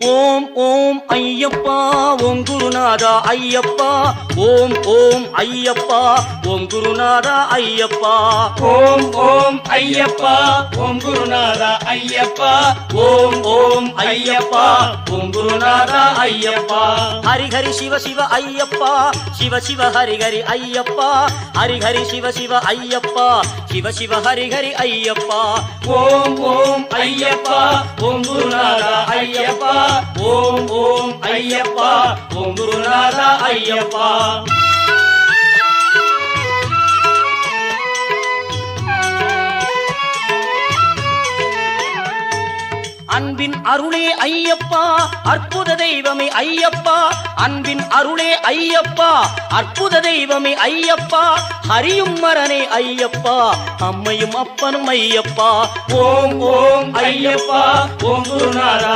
ஓம் ஓம் ஐயப்பா ஓம் குருநாதா ஐயப்பா ஓம் ஓம் ஐயப்பா ஓம் குருநாதா ஐயப்பா ஓம் ஓம் ஐயப்பா ஓம் குருநாதா ஐயப்பா ஓம் ஓம் ஐயப்பா ஓம் குருநாதா ஐயப்பா ஹரி ஹரி சிவ சிவ ஐயப்பா சிவ சிவ ஹரி ஹரி ஐயப்பா ஹரி ஹரி சிவ சிவ ஐயப்பா சிவ சிவ ஹரி ஹரி ஐயப்பா ஓம் ஓம் ஐயப்பா ஓம் குருநாதா ஐயப்பா ஓம் ஓம் ஐயப்பா ஓம் குருநாதா ஐயப்பா அன்பின் அருளே ஐயப்பா அற்புத தெய்வமே ஐயப்பா அன்பின் அருளே ஐயப்பா அற்புத தெய்வமே ஐயப்பா ஹரியும் மரனே ஐயப்பா அம்மையும் அப்பனும் ஐயப்பா ஓம் ஓம் ஐயப்பா ஓம் குருநாதா